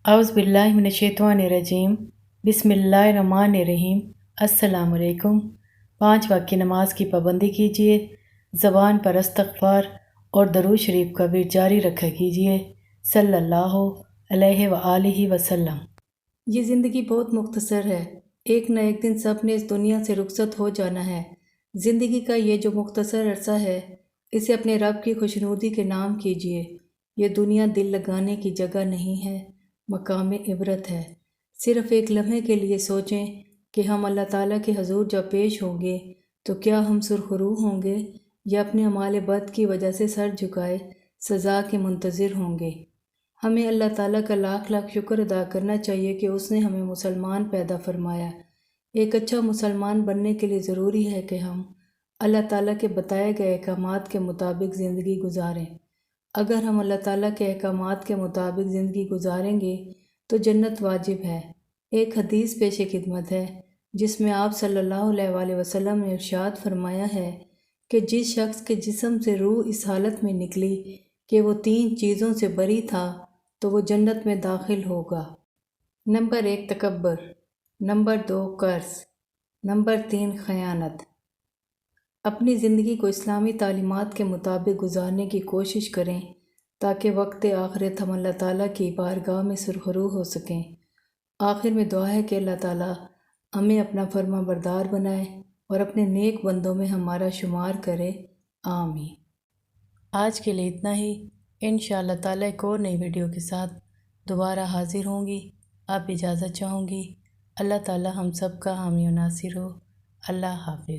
اعوذ باللہ من الشیطان الرجیم بسم اللہ الرحمن الرحیم۔ السلام علیکم۔ 5 وقت کی نماز کی پابندی کیجیے، زبان پر استغفار اور درود شریف کا ورد جاری رکھا کیجیے، صلی اللہ علیہ وآلہ وسلم۔ یہ زندگی بہت مختصر ہے، ایک نہ ایک دن سب نے اس دنیا سے رخصت ہو جانا ہے۔ زندگی کا یہ جو مختصر عرصہ ہے، اسے اپنے رب کی خوشنودی کے نام کیجیے۔ یہ دنیا دل لگانے کی جگہ نہیں ہے، مقام عبرت ہے۔ صرف ایک لمحے کے لیے سوچیں کہ ہم اللہ تعالیٰ کے حضور جب پیش ہوں گے تو کیا ہم سرخرو ہوں گے یا اپنے اعمال بد کی وجہ سے سر جھکائے سزا کے منتظر ہوں گے؟ ہمیں اللہ تعالیٰ کا لاکھ لاکھ شکر ادا کرنا چاہیے کہ اس نے ہمیں مسلمان پیدا فرمایا۔ ایک اچھا مسلمان بننے کے لیے ضروری ہے کہ ہم اللہ تعالیٰ کے بتائے گئے احکامات کے مطابق زندگی گزاریں۔ اگر ہم اللہ تعالیٰ کے احکامات کے مطابق زندگی گزاریں گے تو جنت واجب ہے۔ ایک حدیث پیش خدمت ہے جس میں آپ صلی اللہ علیہ وآلہ وسلم نے ارشاد فرمایا ہے کہ جس شخص کے جسم سے روح اس حالت میں نکلی کہ وہ 3 چیزوں سے بری تھا تو وہ جنت میں داخل ہوگا۔ نمبر 1 تکبر، نمبر 2 قرض، نمبر 3 خیانت۔ اپنی زندگی کو اسلامی تعلیمات کے مطابق گزارنے کی کوشش کریں تاکہ وقت آخرت ہم اللہ تعالیٰ کی بارگاہ میں سرخرو ہو سکیں۔ آخر میں دعا ہے کہ اللہ تعالیٰ ہمیں اپنا فرما بردار بنائے اور اپنے نیک بندوں میں ہمارا شمار کرے، آمین۔ آج کے لیے اتنا ہی، انشاءاللہ تعالیٰ ایک اور نئی ویڈیو کے ساتھ دوبارہ حاضر ہوں گی۔ آپ اجازت چاہوں گی۔ اللہ تعالیٰ ہم سب کا حامی و ناصر ہو۔ اللہ حافظ۔